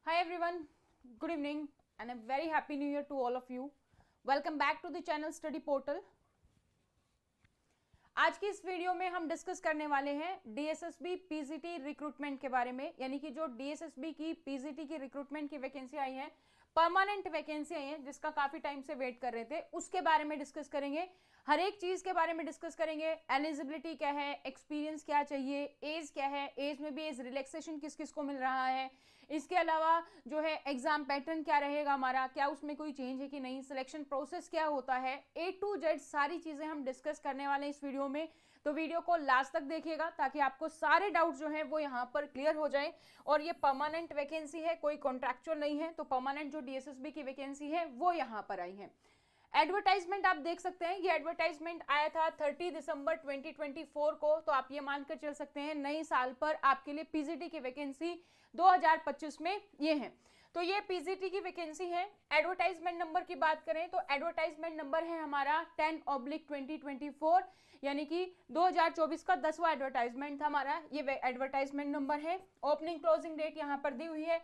Hi everyone, good evening and a very happy new year to all of you. Welcome back to the channel Study Portal. आज की इस video में हम discuss करने वाले हैं डीएसएसबी पीजीटी रिक्रूटमेंट के बारे में, यानी कि जो डीएसएसबी की पीजीटी की रिक्रूटमेंट की वैकेंसी आई है, परमानेंट वैकेंसी आई है जिसका काफी टाइम से वेट कर रहे थे, उसके बारे में डिस्कस करेंगे। हर एक चीज के बारे में डिस्कस करेंगे। एलिजिबिलिटी क्या है, एक्सपीरियंस क्या चाहिए, एज क्या है, एज में भी एज रिलैक्सेशन किस किस को मिल रहा है, इसके अलावा जो है एग्जाम पैटर्न क्या रहेगा हमारा, क्या उसमें कोई चेंज है कि नहीं, सिलेक्शन प्रोसेस क्या होता है, A to Z सारी चीजें हम डिस्कस करने वाले हैं इस वीडियो में। तो वीडियो को लास्ट तक देखिएगा ताकि आपको सारे डाउट जो है वो यहाँ पर क्लियर हो जाए। और ये परमानेंट वैकेंसी है, कोई कॉन्ट्रैक्चुअल नहीं है, तो परमानेंट जो डीएसएसबी की वैकेंसी है वो यहाँ पर आई है। एडवर्टाइजमेंट आप देख सकते हैं, ये एडवर्टाइजमेंट आया था 30 दिसंबर 2024 को, तो आप ये मानकर चल सकते हैं नए साल पर आपके लिए पीजीटी की वैकेंसी 2025 में ये है। तो ये पीजीटी की वैकेंसी है। एडवर्टाइजमेंट नंबर की बात करें तो एडवर्टाइजमेंट नंबर है हमारा 10/2024, यानी कि 2024 का 10वां एडवर्टाइजमेंट था हमारा, ये एडवर्टाइजमेंट नंबर है। ओपनिंग क्लोजिंग डेट यहाँ पर दी हुई है,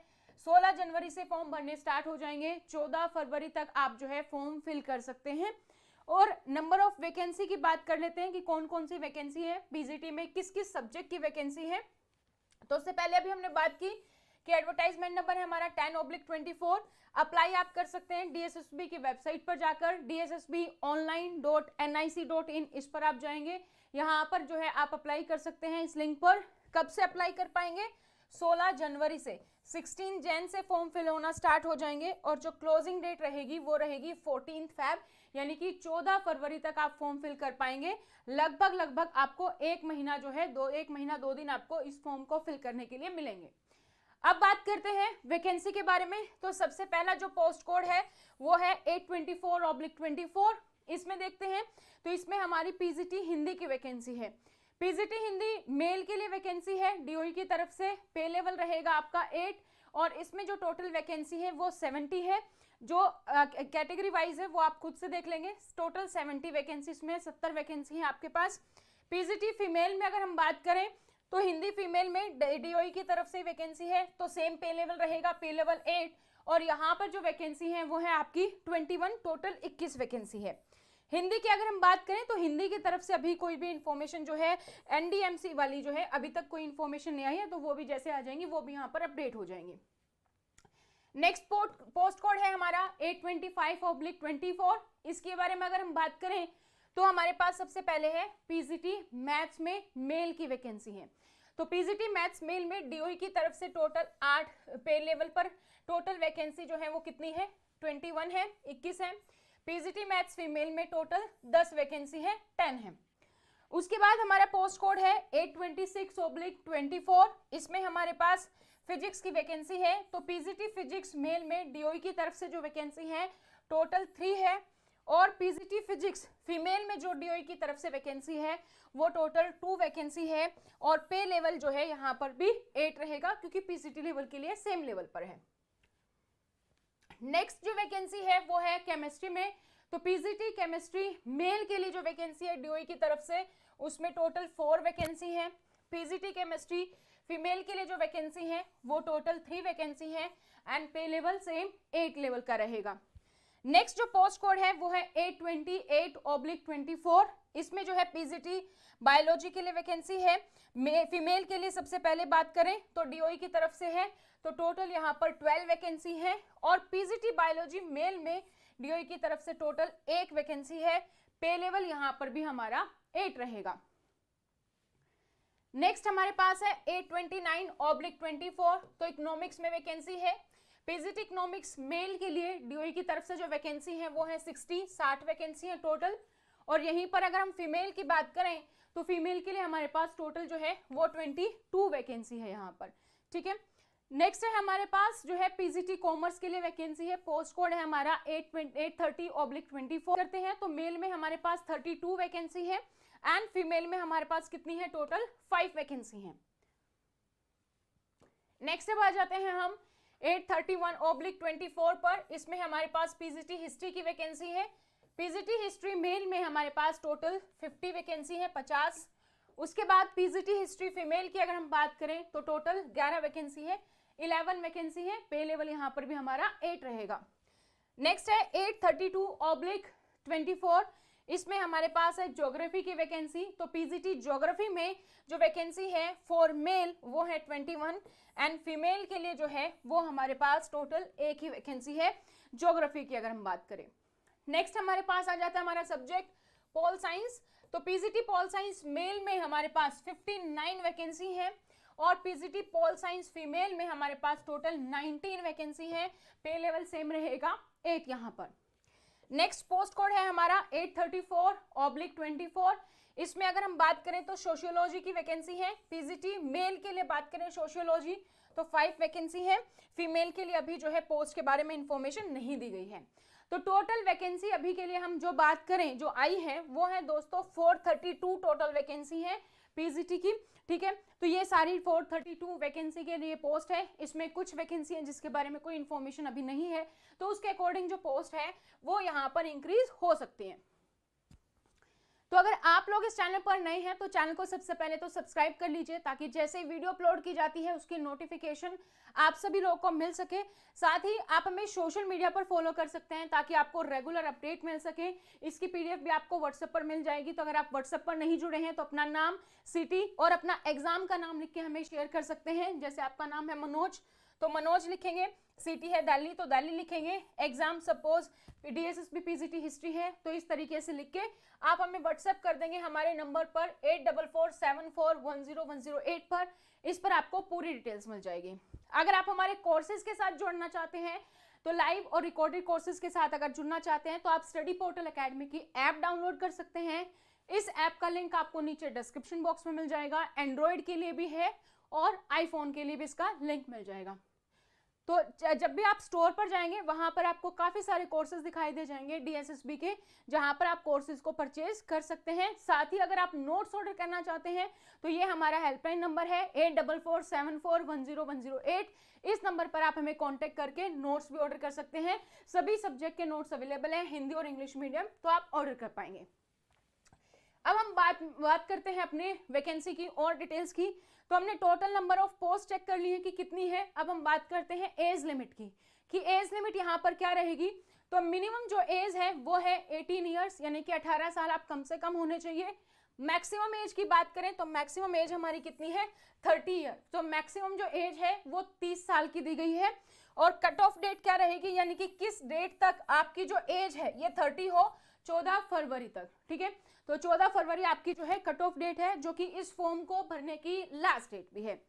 16 जनवरी से फॉर्म भरने स्टार्ट हो जाएंगे, 14 फरवरी तक आप जो है फॉर्म फिल कर सकते हैं। और नंबर ऑफ वैकेंसी की बात कर लेते हैं कि कौन कौन सी वैकेंसी है पीजीटी में, किस किस सब्जेक्ट की वैकेंसी है। तो उससे पहले अभी हमने बात की कि एडवर्टाइजमेंट नंबर है हमारा 10/24। अप्लाई आप कर सकते हैं डीएसएसबी की वेबसाइट पर जाकर, dssbonline.nic.in, इस पर आप जाएंगे, यहाँ पर जो है आप अप्लाई कर सकते हैं इस लिंक पर। कब से अप्लाई कर पाएंगे? 16 जनवरी से। 16 जैन से फॉर्म फिल होना स्टार्ट हो जाएंगे और जो क्लोजिंग डेट रहेगी वो रहेगी 14 फेब, यानी कि 14 फरवरी तक आप फॉर्म फिल कर पाएंगे। लगभग आपको एक महीना जो है 2 दिन आपको इस फॉर्म को फिल करने के लिए मिलेंगे। अब बात करते हैं वैकेंसी के बारे में। तो सबसे पहला जो पोस्ट कोड है वो है 824/24। इसमें देखते हैं तो इसमें हमारी पीजीटी हिंदी की वैकेंसी है। पीजीटी हिंदी मेल के लिए वैकेंसी है डीओई की तरफ से। पे लेवल रहेगा आपका 8 और इसमें जो टोटल वैकेंसी है वो 70 है। जो कैटेगरी वाइज है वो आप खुद से देख लेंगे। टोटल 70 वैकेंसी में 70 वैकेंसी है आपके पास। पीजीटी फीमेल में अगर हम बात करें तो हिंदी फीमेल में डीओई की तरफ से वैकेंसी है, तो सेम पे लेवल रहेगा, पे लेवल 8। और यहाँ पर जो वैकेंसी है वो है आपकी 21, टोटल 21 वैकेंसी है। हिंदी की अगर हम बात करें तो हिंदी की तरफ से अभी कोई भी इंफॉर्मेशन जो है एनडीएमसी वाली जो है अभी तक कोई इंफॉर्मेशन नहीं आई है, तो वो भी जैसे आ जाएंगी वो भी यहाँ पर अपडेट हो जाएंगे। नेक्स्ट पोस्ट कोड है हमारा 825/24। इसके बारे में अगर हम बात करें तो हमारे पास सबसे पहले है पीजीटी मैथ्स में मेल की वैकेंसी है। तो पीजीटी मैथ्स मेल में डीओई की तरफ से टोटल 8 पे लेवल पर टोटल वैकेंसी जो है वो कितनी है? 21 है, 21 है। पीजीटी मैथ्स फीमेल में टोटल 10 वैकेंसी है, 10 है। उसके बाद हमारा पोस्ट कोड है 826/24। इसमें हमारे पास फिजिक्स की वैकेंसी है। तो पीजीटी फिजिक्स मेल में डीओई की तरफ से जो वैकेंसी है टोटल 3 है। और पीजीटी फिजिक्स फीमेल में जो डीओई की तरफ से वैकेंसी है वो टोटल 2 वैकेंसी है। और पे लेवल जो है यहाँ पर भी 8 रहेगा क्योंकि पीजीटी लेवल के लिए सेम लेवल पर है। नेक्स्ट जो वैकेंसी है वो है केमिस्ट्री में। तो पीजीटी केमिस्ट्री मेल के लिए जो वैकेंसी है डीओई की तरफ से उसमें टोटल 4 वैकेंसी है। पीजीटी केमिस्ट्री फीमेल के लिए जो वैकेंसी है वो टोटल 3 वैकेंसी है एंड पे लेवल सेम 8 लेवल का रहेगा। नेक्स्ट जो पोस्ट कोड है वो है 828/24। इसमें जो है पीजीटी बायोलॉजी के लिए वैकेंसी है। फीमेल के लिए सबसे पहले बात करें तो डीओई की तरफ से है, तो टोटल यहाँ पर 12 वैकेंसी है। और पीजीटी बायोलॉजी मेल में डीओई की तरफ से टोटल 1 वैकेंसी है। पे लेवल यहाँ पर भी हमारा 8 रहेगा। नेक्स्ट हमारे पास है 829/24। तो इकोनॉमिक्स में वैकेंसी है। पीजीटी इकोनॉमिक्स मेल के लिए डीओई की तरफ से जो वैकेंसी है वो है 60 वैकेंसी है टोटल। और यहीं पर अगर हम फीमेल की बात करें तो फीमेल के लिए हमारे पास टोटल जो है वो 22 वैकेंसी है यहाँ पर, ठीक है। नेक्स्ट है हमारे पास जो है पीजीटी कॉमर्स के लिए वैकेंसी है। पोस्ट कोड है हमारा 830/24। करते हैं तो मेल में हमारे पास 32 वैकेंसी है एंड फीमेल में हमारे पास कितनी है? टोटल 5 वैकेंसी है। नेक्स्ट अब आ जाते हैं हम 831/24 पर। इसमें हमारे पास पीजीटी हिस्ट्री की वैकेंसी है। पीजीटी हिस्ट्री मेल में हमारे पास टोटल 50 वैकेंसी है, 50। उसके बाद पीजीटी हिस्ट्री फीमेल की अगर हम बात करें तो टोटल 11 वैकेंसी है। 11 वैकेंसी है, पे लेवल यहाँ पर भी हमारा 8 रहेगा। नेक्स्ट है 832/24, इसमें हमारे पास है ज्योग्राफी की वैकेंसी। तो पीजीटी ज्योग्राफी में जो वैकेंसी है फॉर मेल वो है 21 एंड फीमेल के लिए जो है वो हमारे पास टोटल एक ही वैकेंसी है ज्योग्राफी की अगर हम बात करें। नेक्स्ट हमारे पास आ जाता है हमारा सब्जेक्ट पॉल साइंस। तो पीजीटी पॉल साइंस मेल में हमारे पास 59 वैकेंसी है और पीजीटी पॉल साइंस फीमेल में हमारे पास टोटल 19 वैकेंसी है, पे लेवल सेम रहेगा 8 यहाँ पर। नेक्स्ट पोस्ट कोड है हमारा 834/24, इसमें अगर हम बात करें तो सोशियोलॉजी की वैकेंसी है। पीजीटी मेल के लिए बात करें सोशियोलॉजी तो 5 वैकेंसी है, फीमेल के लिए अभी जो है पोस्ट के बारे में इंफॉर्मेशन नहीं दी गई है। तो टोटल वैकेंसी अभी के लिए हम जो बात करें जो आई है वो है दोस्तों 432 टोटल वैकेंसी है पीजीटी की, ठीक है। तो ये सारी 432 वैकेंसी के लिए पोस्ट है, इसमें कुछ वैकेंसी है जिसके बारे में कोई इन्फॉर्मेशन अभी नहीं है, तो उसके अकॉर्डिंग जो पोस्ट है वो यहाँ पर इंक्रीज हो सकती है। तो अगर आप लोग इस चैनल पर नए हैं तो चैनल को सबसे पहले तो सब्सक्राइब कर लीजिए ताकि जैसे ही वीडियो अपलोड की जाती है उसकी नोटिफिकेशन आप सभी लोगों को मिल सके। साथ ही आप हमें सोशल मीडिया पर फॉलो कर सकते हैं ताकि आपको रेगुलर अपडेट मिल सके। इसकी पीडीएफ भी आपको व्हाट्सएप पर मिल जाएगी, तो अगर आप व्हाट्सएप पर नहीं जुड़े हैं तो अपना नाम, सिटी और अपना एग्जाम का नाम लिख के हमें शेयर कर सकते हैं। जैसे आपका नाम है मनोज तो मनोज लिखेंगे, सिटी है दिल्ली तो दिल्ली लिखेंगे, exam suppose DSSB PGT history है तो इस तरीके से लिख के आप हमें व्हाट्सएप कर देंगे हमारे नंबर पर 8447410108 पर। इस पर आपको पूरी डिटेल्स मिल जाएगी। अगर आप हमारे कोर्सेज के साथ जुड़ना चाहते हैं तो लाइव और रिकॉर्डेड कोर्सेज के साथ अगर जुड़ना चाहते हैं तो आप स्टडी पोर्टल एकेडमी की ऐप डाउनलोड कर सकते हैं। इस ऐप का लिंक आपको नीचे डिस्क्रिप्शन बॉक्स में मिल जाएगा। एंड्रॉइड के लिए भी है और आईफोन के लिए भी इसका लिंक मिल जाएगा। तो जब भी आप स्टोर पर जाएंगे वहां पर आपको काफी सारे कोर्सेज दिखाई दे जाएंगे डीएसएसबी के, जहां पर आप कोर्सेज को परचेज कर सकते हैं। साथ ही अगर आप नोट्स ऑर्डर करना चाहते हैं तो ये हमारा हेल्पलाइन नंबर है 8447410108। इस नंबर पर आप हमें कांटेक्ट करके नोट्स भी ऑर्डर कर सकते हैं। सभी सब्जेक्ट के नोट्स अवेलेबल हैं, हिंदी और इंग्लिश मीडियम, तो आप ऑर्डर कर पाएंगे। अब हम बात करते हैं अपने वैकेंसी की और डिटेल्स की। तो हमने total number of post check कर ली है कि कितनी है। अब हम बात करते हैं एज लिमिट की कि एज लिमिट यहाँ पर क्या रहेगी। तो मिनिमम जो एज है वो है 18 ईयर्स, यानी कि 18 साल आप कम से कम होने चाहिए। मैक्सिमम एज की बात करें तो मैक्सिमम एज हमारी कितनी है 30 ईयर, तो मैक्सिमम जो एज है वो 30 साल की दी गई है। और कट ऑफ डेट क्या रहेगी, यानी कि किस डेट तक आपकी जो एज है ये 30 हो, 14 फरवरी तक, ठीक है। तो 14 फरवरी आपकी जो है कट ऑफ डेट है, जो कि इस फॉर्म को भरने की लास्ट डेट भी है।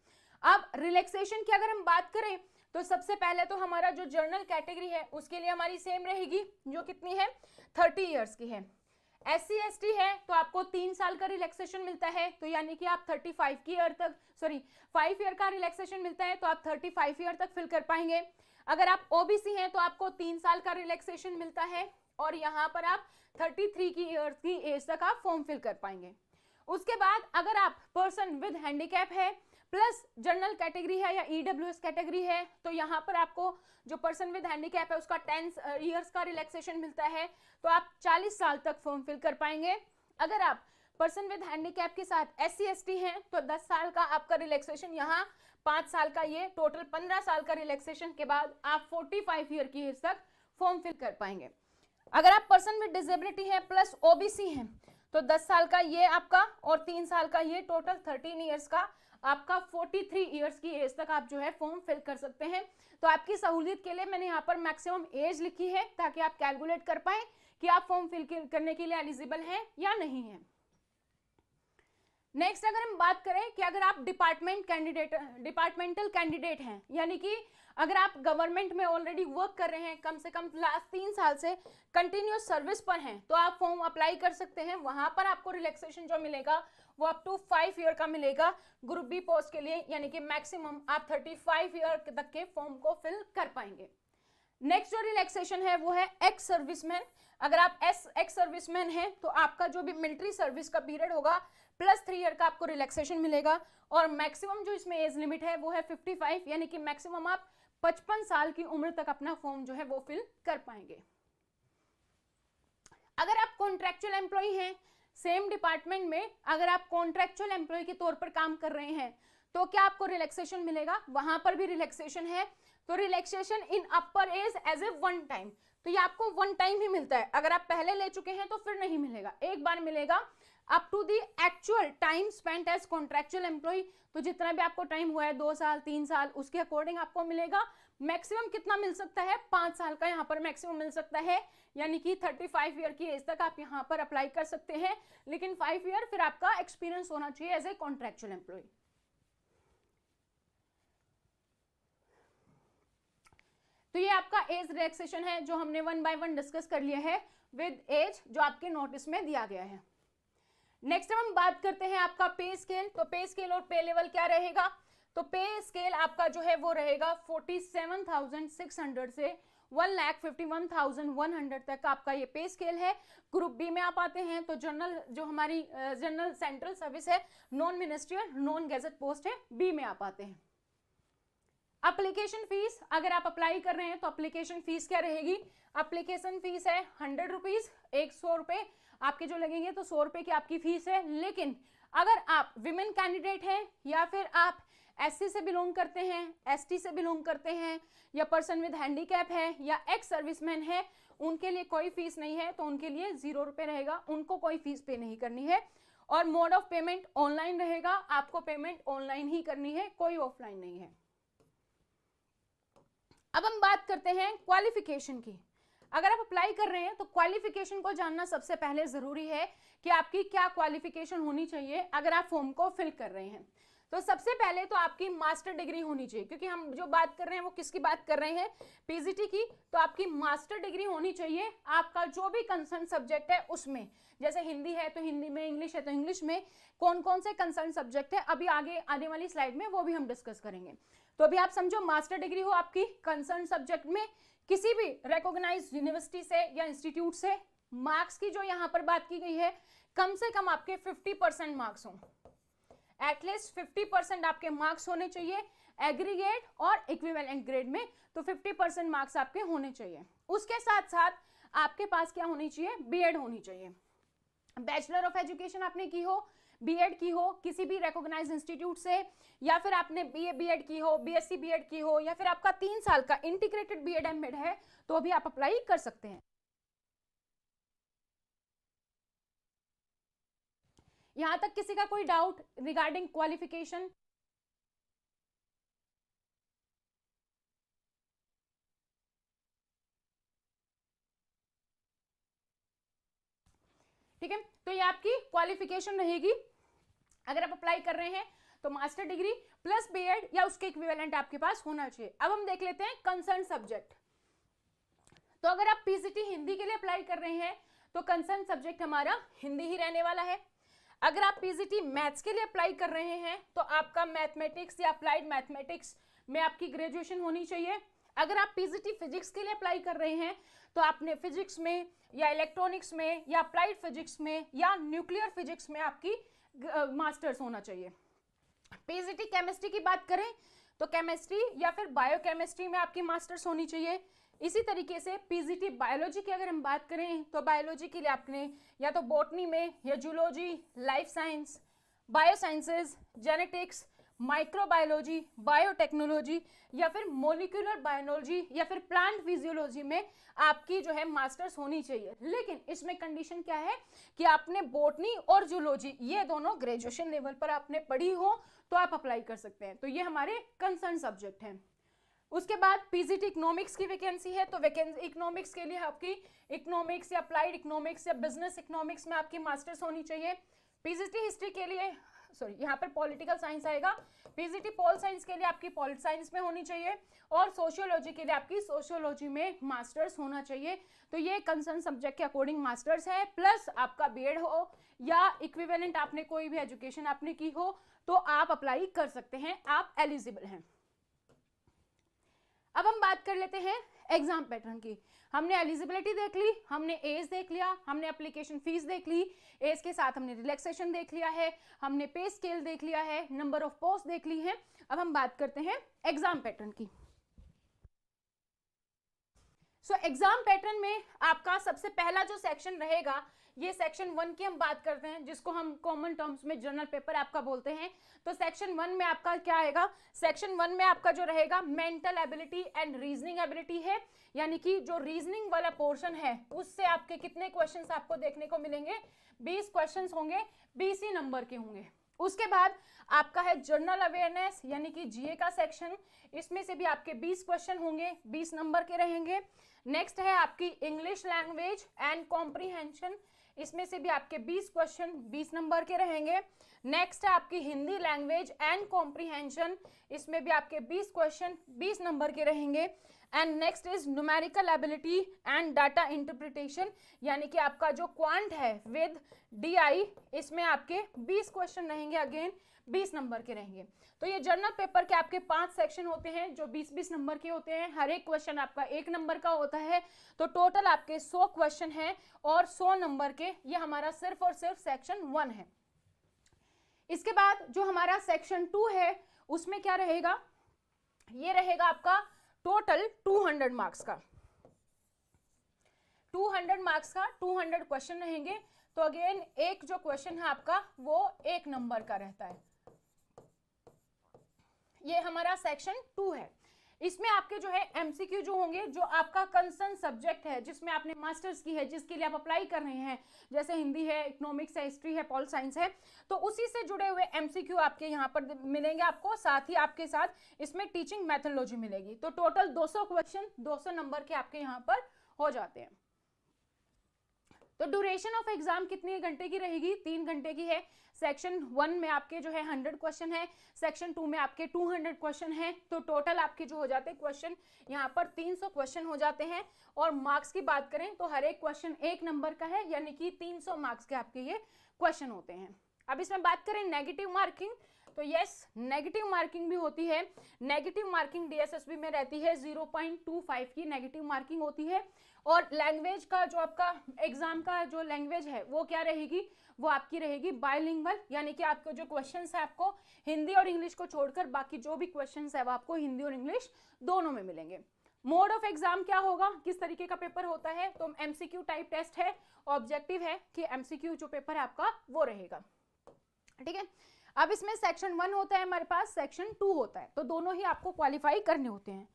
अब रिलैक्सेशन की अगर हम बात करें तो सबसे पहले तो हमारा जो जनरल कैटेगरी है उसके लिए हमारी सेम रहेगी, जो कितनी है 30 ईयर्स की है। SC ST है तो आपको 3 साल का रिलैक्सेशन मिलता है, तो यानी कि आप 35 की ईयर तक 5 ईयर का रिलैक्सेशन मिलता है तो आप 35 ईयर तक फिल कर पाएंगे। अगर आप OBC हैं तो आपको 3 साल का रिलैक्सेशन मिलता है और यहाँ पर आप 33 की ईयर्स की एज तक आप फॉर्म फिल कर पाएंगे। उसके बाद अगर आप पर्सन विद हैंडीकैप है प्लस जनरल कैटेगरी है या EWS कैटेगरी है तो यहाँ पर आपको जो पर्सन विद हैंडीकैप है उसका 10 ईयर्स का रिलैक्सेशन मिलता है, तो आप 40 साल तक फॉर्म फिल कर पाएंगे। अगर आप पर्सन विद हैंडीकैप के साथ SC ST हैं तो 10 साल का आपका रिलैक्सेशन, यहाँ 5 साल का, ये टोटल 15 साल का रिलैक्सेशन के बाद आप 45 ईयर की एज तक फॉर्म फिल कर पाएंगे। अगर आप पर्सन विद डिसेबिलिटी है प्लस OBC हैं तो 10 साल का ये आपका और 3 साल का ये, टोटल 13 ईयर्स का आपका 43 ईयर्स की एज तक आप जो है फॉर्म फिल कर सकते हैं। तो आपकी सहूलियत के लिए मैंने यहाँ पर मैक्सिमम एज लिखी है ताकि आप कैलकुलेट कर पाए कि आप फॉर्म फिल करने के लिए एलिजिबल हैं या नहीं है। नेक्स्ट अगर हम बात करें कि अगर आप डिपार्टमेंटल कैंडिडेट हैं, यानी कि अगर आप गवर्नमेंट में ऑलरेडी वर्क कर रहे हैं, कम से कम लास्ट 3 साल से कंटिन्यूस सर्विस पर हैं, तो आप फॉर्म अप्लाई कर सकते हैं। वहां पर आपको रिलैक्सेशन जो मिलेगा वो अप टू 5 ईयर का मिलेगा ग्रुप बी पोस्ट के लिए, यानी कि मैक्सिमम आप 35 ईयर तक के फॉर्म को फिल कर पाएंगे। नेक्स्ट जो रिलैक्सेशन है वो है एक्स सर्विसमैन। अगर आप एक्स सर्विसमैन हैं तो आपका जो भी मिलिट्री सर्विस का पीरियड होगा प्लस 3 ईयर का आपको रिलैक्सेशन मिलेगा। और मैक्सिमम जो इसमें एज लिमिट है वो है 55, यानी कि मैक्सिमम आप 55 साल की उम्र तक अपना फॉर्म जो है वो फिल कर पाएंगे। अगर आप कॉन्ट्रैक्चुअल एम्प्लॉय हैं सेम डिपार्टमेंट में, अगर आप कॉन्ट्रैक्चुअल एम्प्लॉय के तौर पर काम कर रहे हैं तो क्या आपको रिलैक्सेशन मिलेगा, वहां पर भी रिलैक्सेशन है। तो relaxation in upper age a one time, तो ये आपको वन टाइम ही मिलता है, अगर आप पहले ले चुके हैं तो फिर नहीं मिलेगा, एक बार मिलेगा up to the actual time spent as contractual employee. तो जितना भी आपको टाइम हुआ है 2 साल 3 साल उसके अकॉर्डिंग आपको मिलेगा। मैक्सिमम कितना मिल सकता है, 5 साल का यहाँ पर मैक्सिमम मिल सकता है, यानी कि 35 ईयर की एज तक आप यहाँ पर अप्लाई कर सकते हैं, लेकिन 5 ईयर फिर आपका एक्सपीरियंस होना चाहिए एज ए कॉन्ट्रेक्चुअल एम्प्लॉय। तो ये आपका एज रिलैक्सेशन है जो हमने 1 बाय 1 डिस्कस कर लिया है विद एज, जो आपके नोटिस में दिया गया है। नेक्स्ट हम बात करते हैं आपका पे स्केल। तो पे स्केल और पे लेवल क्या रहेगा, तो पे स्केल आपका जो है वो रहेगा 47,600 से 1,51,100 तक आपका ये पे स्केल है। ग्रुप बी में आप आते हैं तो जनरल, जो हमारी जनरल सेंट्रल सर्विस है, non ministerial non gadget post है, बी में आप आते हैं। एप्लीकेशन फीस, अगर आप अप्लाई कर रहे हैं तो एप्लीकेशन फीस क्या रहेगी, एप्लीकेशन फीस है 100 रुपीज, 100 रुपए आपके जो लगेंगे, तो 100 रुपए की आपकी फीस है। लेकिन अगर आप विमेन कैंडिडेट हैं या फिर आप एससी से बिलोंग करते हैं, एसटी से बिलोंग करते हैं, या पर्सन विद हैंडीकैप है, या एक्स सर्विसमैन है, उनके लिए कोई फीस नहीं है, तो उनके लिए 0 रुपए रहेगा, उनको कोई फीस पे नहीं करनी है। और मोड ऑफ पेमेंट ऑनलाइन रहेगा, आपको पेमेंट ऑनलाइन ही करनी है, कोई ऑफलाइन नहीं है। अब हम बात करते हैं क्वालिफिकेशन की। अगर आप अप्लाई कर रहे हैं तो क्वालिफिकेशन को जानना सबसे पहले जरूरी है कि आपकी क्या क्वालिफिकेशन होनी चाहिए अगर आप फॉर्म को फिल कर रहे हैं। तो सबसे पहले तो आपकी मास्टर डिग्री होनी चाहिए, क्योंकि हम जो बात कर रहे हैं वो किसकी बात कर रहे हैं, पीजीटी की। तो आपकी मास्टर डिग्री होनी चाहिए, आपका जो भी कंसर्न सब्जेक्ट है उसमें, जैसे हिंदी है तो हिंदी में, इंग्लिश है तो इंग्लिश में, कौन कौन से कंसर्न सब्जेक्ट है अभी आगे आने वाली स्लाइड में वो भी हम डिस्कस करेंगे। तो अभी आप समझो मास्टर डिग्री हो आपकी कंसर्न सब्जेक्ट में, किसी भी रिकॉग्नाइज यूनिवर्सिटी से या इंस्टीट्यूट से। मार्क्स की जो यहाँ पर बात की गई है, कम से कम आपके 50% मार्क्स हों, एटलीस्ट 50% आपके मार्क्स होने चाहिए एग्रीगेट और इक्विवेलेंट ग्रेड में, तो 50% मार्क्स आपके होने चाहिए। उसके साथ साथ आपके पास क्या होनी चाहिए, बीएड होनी चाहिए। बैचलर ऑफ एजुकेशन आपने की हो, बीएड की हो किसी भी रिकॉग्नाइज इंस्टीट्यूट से, या फिर आपने बीए बीएड की हो, बीएससी बीएड की हो, या फिर आपका 3 साल का इंटीग्रेटेड बीएड एमएड है, तो भी आप अप्लाई कर सकते हैं। यहां तक किसी का कोई डाउट रिगार्डिंग क्वालिफिकेशन? ठीक है, तो ये आपकी क्वालिफिकेशन रहेगी। अगर आप अप्लाई कर रहे हैं तो मास्टर डिग्री प्लस बीएड या उसके इक्विवेलेंट आपके पास होना चाहिए। अब हम देख लेते हैं कंसर्न सब्जेक्ट। तो अगर आप पीजीटी हिंदी के लिए अप्लाई कर रहे हैं तो कंसर्न सब्जेक्ट हमारा हिंदी ही रहने वाला है। अगर आप पीजीटी मैथ्स के लिए अप्लाई कर रहे हैं तो आपका मैथमेटिक्स या अप्लाइड मैथमेटिक्स में आपकी ग्रेजुएशन होनी चाहिए। अगर आप पीजीटी फिजिक्स के लिए अप्लाई कर रहे हैं तो आपने फिजिक्स में या इलेक्ट्रॉनिक्स में या अप्लाइड फिजिक्स में या न्यूक्लियर फिजिक्स में आपकी मास्टर्स होना चाहिए। पीजीटी केमिस्ट्री की बात करें तो केमिस्ट्री या फिर बायोकेमिस्ट्री में आपकी मास्टर्स होनी चाहिए। इसी तरीके से पीजीटी बायोलॉजी की अगर हम बात करें तो बायोलॉजी के लिए आपने या तो बॉटनी में या zoology, life science, biosciences, genetics, microbiology, biotechnology या फिर मोलिकुलर बायोलॉजी या फिर प्लांट फिजियोलॉजी में आपकी जो है मास्टर्स होनी चाहिए। लेकिन इसमें कंडीशन क्या है कि आपने बॉटनी और जूलॉजी ये दोनों ग्रेजुएशन लेवल पर आपने पढ़ी हो तो आप अप्लाई कर सकते हैं। तो ये हमारे कंसर्न सब्जेक्ट हैं। उसके बाद पीजीटी इकोनॉमिक्स की वैकेंसी है, तो वैकेंसी इकोनॉमिक्स के लिए आपकी इकोनॉमिक्स या अप्लाइड इकोनॉमिक्स या बिजनेस इकोनॉमिक्स में आपकी मास्टर्स होनी चाहिए। पीजीटी हिस्ट्री के लिए यहाँ पर पॉलिटिकल साइंस आएगा, पीजीटी पॉल साइंस के लिए आपकी पॉलिट साइंस में होनी चाहिए, और सोशियोलॉजी के लिए आपकी सोशियोलॉजी में मास्टर्स होना चाहिए। तो ये कंसर्न सब्जेक्ट के अकॉर्डिंग मास्टर्स है, प्लस आपका बीएड हो या इक्विवेलेंट आपने कोई भी एजुकेशन आपने की हो तो आप अप्लाई कर सकते हैं, आप एलिजिबल हैं। अब हम बात कर लेते हैं एग्जाम पैटर्न की। हमने एलिजिबिलिटी देख ली, हमने एज देख लिया, हमने एप्लीकेशन फीस देख ली, एज के साथ हमने रिलैक्सेशन देख लिया है, हमने पे स्केल देख लिया है, नंबर ऑफ पोस्ट देख ली है। अब हम बात करते हैं एग्जाम पैटर्न की। सो एग्जाम पैटर्न में आपका सबसे पहला जो सेक्शन रहेगा, ये सेक्शन 1 की हम बात करते हैं, जिसको हम कॉमन टर्म्स में जर्नल पेपर आपका बोलते हैं। तो सेक्शन 1 में आपका क्या आएगा? सेक्शन 1 में आपका जो रहेगा mental ability and reasoning ability है, यानी कि जो रीजनिंग वाला पोर्शन है उससे आपके कितने क्वेश्चंस आपको देखने को मिलेंगे? 20 क्वेश्चंस होंगे, 20 ही नंबर के होंगे। उसके बाद आपका है जनरल अवेयरनेस यानी कि जीए का सेक्शन, इसमें से भी आपके 20 क्वेश्चन होंगे, 20 नंबर के रहेंगे। नेक्स्ट है आपकी इंग्लिश लैंग्वेज एंड कॉम्प्रीहेंशन, इसमें से भी आपके 20 क्वेश्चन 20 नंबर के रहेंगे। नेक्स्ट है आपकी हिंदी लैंग्वेज एंड कॉम्प्रीहेंशन, इसमें भी आपके 20 क्वेश्चन 20 नंबर के रहेंगे। And next is numerical ability and data interpretation, यानी कि आपका जो क्वांट है विद डीआई, इसमें आपके 20 क्वेश्चन रहेंगे, अगेन 20 नंबर के रहेंगे। तो ये जर्नल पेपर के आपके 5 सेक्शन होते हैं जो 20-20 नंबर के होते हैं, हर एक क्वेश्चन आपका 1 नंबर का होता है। तो टोटल आपके 100 क्वेश्चन हैं और 100 नंबर के, ये हमारा सिर्फ और सिर्फ सेक्शन 1 है। इसके बाद जो हमारा सेक्शन 2 है उसमें क्या रहेगा? ये रहेगा आपका टोटल 200 मार्क्स का, 200 मार्क्स का 200 क्वेश्चन रहेंगे। तो अगेन एक जो क्वेश्चन है आपका वो 1 नंबर का रहता है। ये हमारा सेक्शन 2 है। इसमें आपके जो है एमसीक्यू जो होंगे, जो आपका कंसर्न सब्जेक्ट है जिसमें आपने मास्टर्स की है, जिसके लिए आप अप्लाई कर रहे हैं, जैसे हिंदी है, इकोनॉमिक्स है, हिस्ट्री है, पॉल साइंस है, तो उसी से जुड़े हुए एमसीक्यू आपके यहाँ पर मिलेंगे आपको। साथ ही आपके साथ इसमें टीचिंग मेथोडोलॉजी मिलेगी। तो टोटल 200 क्वेश्चन 200 नंबर के आपके यहाँ पर हो जाते हैं। तो ड्यूरेशन ऑफ एग्जाम कितने घंटे की रहेगी? 3 घंटे की है। सेक्शन 1 में आपके जो है 100 क्वेश्चन है, सेक्शन 2 में आपके 200 क्वेश्चन है। तो टोटल आपके जो हो जाते हैं क्वेश्चन यहाँ पर 300 क्वेश्चन हो जाते हैं। और मार्क्स की बात करें तो हर एक क्वेश्चन 1 नंबर का है, यानी कि 300 मार्क्स के आपके ये क्वेश्चन होते हैं। अब इसमें बात करें नेगेटिव मार्किंग, तो यस नेगेटिव मार्किंग भी होती है। नेगेटिव मार्किंग डीएसएसबी में रहती है 0.25 की नेगेटिव मार्किंग होती है। और लैंग्वेज का जो आपका एग्जाम का जो लैंग्वेज है वो क्या रहेगी? वो आपकी रहेगी बायलिंगुअल, यानी कि आपको जो क्वेश्चंस है आपको हिंदी और इंग्लिश को छोड़कर बाकी जो भी क्वेश्चंस है वो आपको हिंदी और इंग्लिश दोनों में मिलेंगे। मोड ऑफ एग्जाम क्या होगा, किस तरीके का पेपर होता है? तो एमसीक्यू टाइप टेस्ट है, ऑब्जेक्टिव है कि एमसीक्यू जो पेपर है आपका वो रहेगा। ठीक है, अब इसमें सेक्शन 1 होता है हमारे पास, सेक्शन 2 होता है, तो दोनों ही आपको क्वालिफाई करने होते हैं।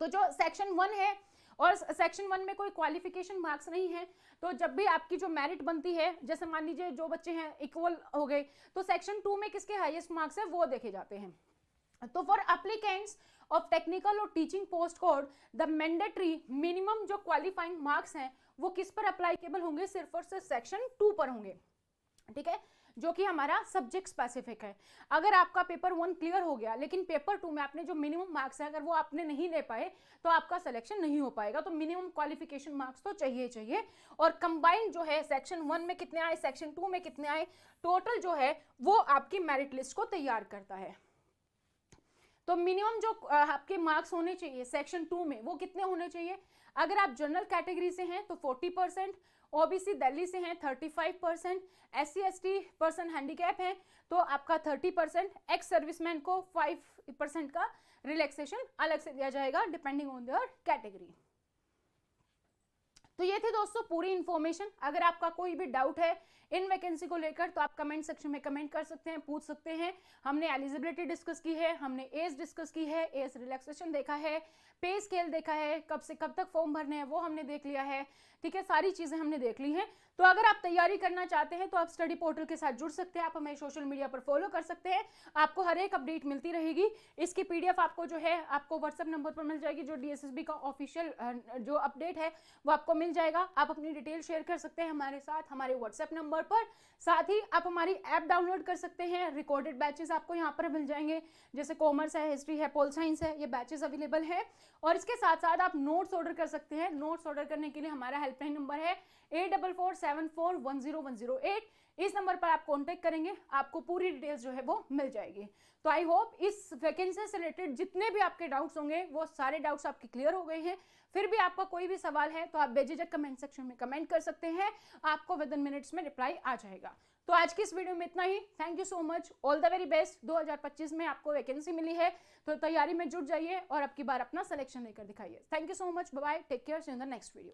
तो जो सेक्शन 1 है और सेक्शन 1 में कोई क्वालिफिकेशन मार्क्स नहीं है, तो जब भी आपकी जो मेरिट बनती है, जैसे मान लीजिए जो बच्चे हैं इक्वल हो गए, तो सेक्शन 2 में किसके हाईएस्ट मार्क्स है वो देखे जाते हैं। तो फॉर एप्लीकेंट्स ऑफ टेक्निकल और teaching post code the mandatory minimum जो क्वालिफाइंग मार्क्स हैं वो किस पर अप्लाईकेबल होंगे? सिर्फ और सिर्फ सेक्शन 2 पर होंगे। ठीक है, जो कि हमारा सब्जेक्ट स्पेसिफिक है। अगर आपका पेपर 1 क्लियर हो गया लेकिन पेपर 2 में आपने जो मिनिमम मार्क्स है अगर वो आपने नहीं ले पाए तो आपका सिलेक्शन नहीं हो पाएगा। तो मिनिमम क्वालिफिकेशन मार्क्स तो चाहिए। और कंबाइंड जो है सेक्शन 1 में कितने आए, सेक्शन 2 में कितने आए, टोटल जो है वो आपकी मेरिट लिस्ट को तैयार करता है। तो मिनिमम जो आपके मार्क्स होने चाहिए सेक्शन 2 में वो कितने होने चाहिए? अगर आप जनरल कैटेगरी से हैं तो 40%, ओबीसी दिल्ली से हैं 35%, SC ST पर्सन हैंडीकैप हैं तो आपका 30%, एक्स सर्विसमैन को 5% का रिलैक्सेशन अलग से दिया जाएगा डिपेंडिंग ऑन देयर कैटेगरी। तो ये थी दोस्तों पूरी इंफॉर्मेशन। अगर आपका कोई भी डाउट है इन वैकेंसी को लेकर तो आप कमेंट सेक्शन में कमेंट कर सकते हैं, पूछ सकते हैं। हमने एलिजिबिलिटी डिस्कस की है, हमने एज डिस्कस की है, एज रिलैक्सेशन देखा है, पे स्केल देखा है, कब से कब तक फॉर्म भरने हैं वो हमने देख लिया है। ठीक है, सारी चीजें हमने देख ली हैं। तो अगर आप तैयारी करना चाहते हैं तो आप स्टडी पोर्टल के साथ जुड़ सकते हैं, आप हमें सोशल मीडिया पर फॉलो कर सकते हैं, आपको हर एक अपडेट मिलती रहेगी। इसकी पीडीएफ आपको जो है आपको व्हाट्सएप नंबर पर मिल जाएगी, जो डीएसएसबी का ऑफिशियल जो अपडेट है वो आपको मिल जाएगा। आप अपनी डिटेल शेयर कर सकते हैं हमारे साथ हमारे व्हाट्सएप नंबर पर। साथ ही आप हमारी ऐप डाउनलोड कर सकते हैं। रिकॉर्डेड बैचेस आपको यहाँ पर मिल जाएंगे, जैसे कॉमर्स है, हिस्ट्री है, पोल साइंस है, ये बैचेस अवेलेबल है। और इसके साथ साथ आप नोट्स ऑर्डर कर सकते हैं। नोट्स ऑर्डर करने के लिए हमारा हेल्पलाइन नंबर है 8447410108। इस नंबर पर आप कांटेक्ट करेंगे, आपको पूरी डिटेल्स जो है वो मिल जाएगी। तो आई होप इस वैकेंसी से रिलेटेड जितने भी आपके डाउट्स होंगे वो सारे डाउट्स आपके क्लियर हो गए हैं। फिर भी आपका कोई भी सवाल है तो आप बेझिझक कमेंट सेक्शन में कमेंट कर सकते हैं, आपको विद इन मिनट्स में रिप्लाई आ जाएगा। तो आज की इस वीडियो में इतना ही। Thank you so much, all the very best. 2025 में आपको वैकेंसी मिली है तो तैयारी में जुट जाइए और अब की बार अपना सिलेक्शन लेकर दिखाइए। Thank you so much, bye bye, take care, see you in the next video.